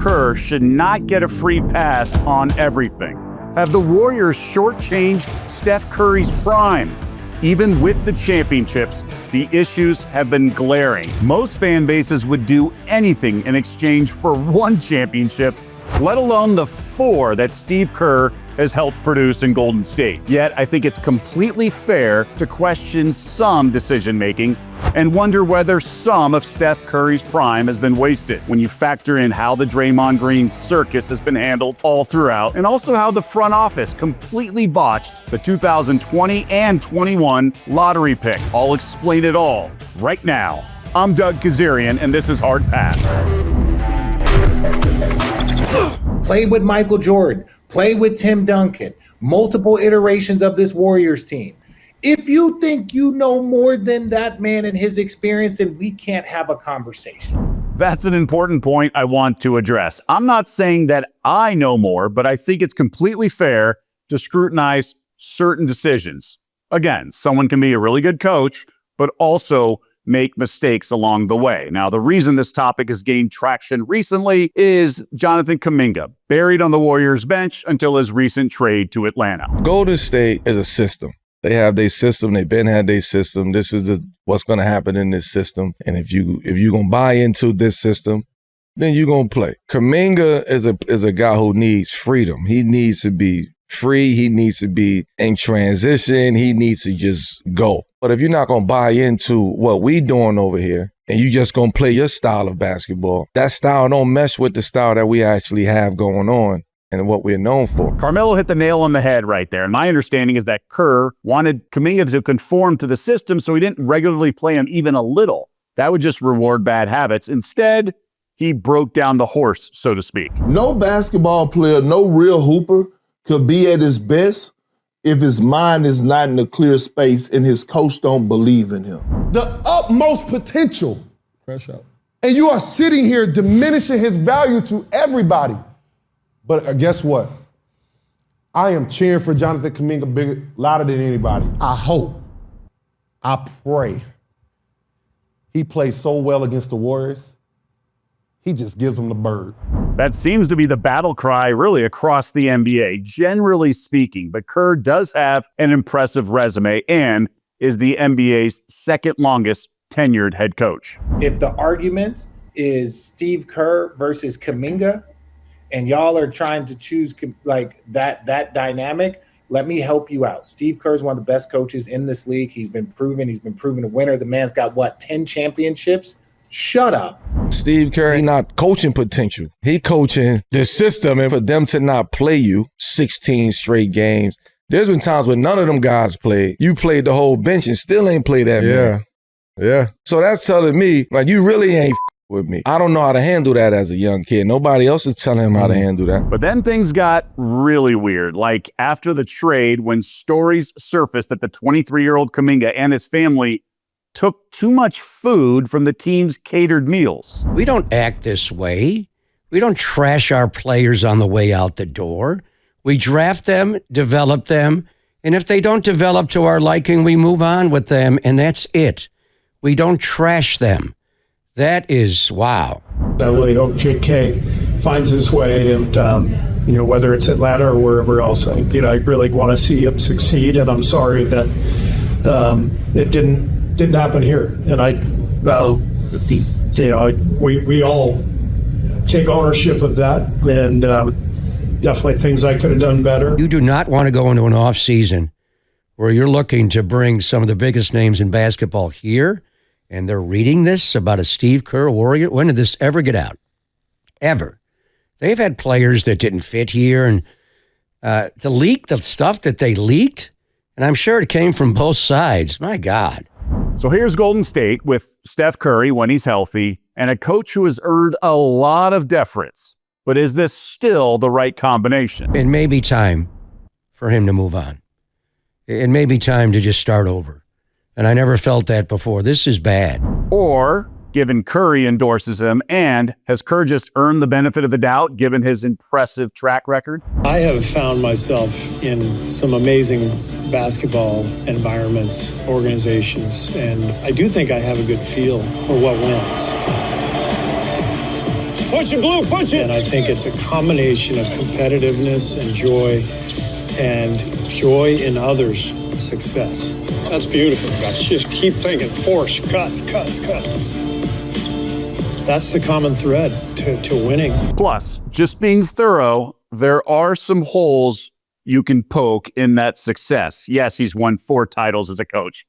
Kerr should not get a free pass on everything. Have the Warriors shortchanged Steph Curry's prime? Even with the championships, the issues have been glaring. Most fan bases would do anything in exchange for one championship, let alone the 4 that Steve Kerr has helped produce in Golden State. Yet, I think it's completely fair to question some decision-making and wonder whether some of Steph Curry's prime has been wasted when you factor in how the Draymond Green circus has been handled all throughout, and also how the front office completely botched the 2020 and 21 lottery pick. I'll explain it all right now. I'm Doug Kezirian, and this is Hard Pass. Played with Michael Jordan, played with Tim Duncan, multiple iterations of this Warriors team. If you think you know more than that man and his experience, then we can't have a conversation. That's an important point I want to address. I'm not saying that I know more, but I think it's completely fair to scrutinize certain decisions. Again, someone can be a really good coach, but also make mistakes along the way. Now, the reason this topic has gained traction recently is Jonathan Kuminga, buried on the Warriors bench until his recent trade to Atlanta. Golden State is a system. They have their system. They've been had their system. This is what's going to happen in this system. And if you're going to buy into this system, then you're going to play. Kuminga is a guy who needs freedom. He needs to be free. He needs to be in transition. He needs to just go. But if you're not going to buy into what we doing over here and you just going to play your style of basketball, that style don't mesh with the style that we actually have going on and what we're known for. Carmelo hit the nail on the head right there. And my understanding is that Kerr wanted Kuminga to conform to the system so he didn't regularly play him even a little. That would just reward bad habits. Instead, he broke down the horse, so to speak. No basketball player, no real hooper could be at his best if his mind is not in a clear space and his coach don't believe in him. The utmost potential. Fresh out. And you are sitting here diminishing his value to everybody. But guess what? I am cheering for Jonathan Kuminga louder than anybody. I hope, I pray, he plays so well against the Warriors, he just gives them the bird. That seems to be the battle cry really across the NBA, generally speaking. But Kerr does have an impressive resume and is the NBA's second longest tenured head coach. If the argument is Steve Kerr versus Kuminga, and y'all are trying to choose like that dynamic, let me help you out. Steve Kerr is one of the best coaches in this league. He's been proven a winner. The man's got 10 championships? Shut up. Steve Kerr, he not coaching potential. He coaching the system, and for them to not play you 16 straight games. There's been times when none of them guys played. You played the whole bench and still ain't played that man. Yeah. So that's telling me, like, you really ain't with me. I don't know how to handle that as a young kid. Nobody else is telling him how to handle that. But then things got really weird. Like after the trade, when stories surfaced that the 23-year-old Kuminga and his family took too much food from the team's catered meals. We don't act this way. We don't trash our players on the way out the door. We draft them, develop them, and if they don't develop to our liking, we move on with them, and that's it. We don't trash them. That is, wow. I really hope JK finds his way, and whether it's Atlanta or wherever else, I really want to see him succeed, and I'm sorry that it didn't happen here. And we all take ownership of that, and definitely things I could have done better. You do not want to go into an off season where you're looking to bring some of the biggest names in basketball here, and they're reading this about a Steve Kerr Warrior. When did this ever get out? Ever. They've had players that didn't fit here, and to leak the stuff that they leaked, and I'm sure it came from both sides. My God. So here's Golden State with Steph Curry when he's healthy and a coach who has earned a lot of deference. But is this still the right combination? It may be time for him to move on. It may be time to just start over. And I never felt that before. This is bad. Or, given Curry endorses him, and has Kerr just earned the benefit of the doubt given his impressive track record? I have found myself in some amazing basketball environments, organizations, and I do think I have a good feel for what wins. Push it, Blue, push it. And I think it's a combination of competitiveness and joy in others' success. That's beautiful, guys. Just keep thinking, force, cuts. That's the common thread to winning. Plus, just being thorough, there are some holes you can poke in that success. Yes, he's won 4 titles as a coach,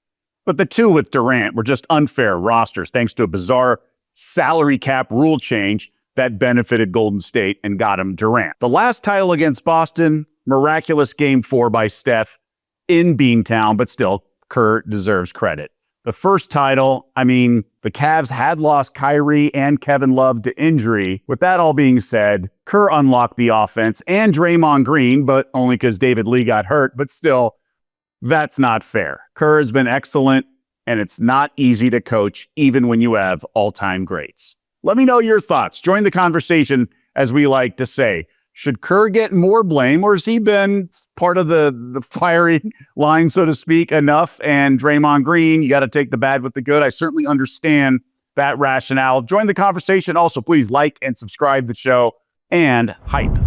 but the 2 with Durant were just unfair rosters thanks to a bizarre salary cap rule change that benefited Golden State and got him Durant. The last title against Boston, miraculous Game 4 by Steph in Beantown, but still, Kerr deserves credit. The first title, I mean, the Cavs had lost Kyrie and Kevin Love to injury. With that all being said, Kerr unlocked the offense and Draymond Green, but only because David Lee got hurt. But still, that's not fair. Kerr has been excellent, and it's not easy to coach even when you have all-time greats. Let me know your thoughts. Join the conversation, as we like to say. Should Kerr get more blame, or has he been part of the firing line, so to speak, enough? And Draymond Green, you got to take the bad with the good. I certainly understand that rationale. Join the conversation. Also, please like and subscribe the show and hype.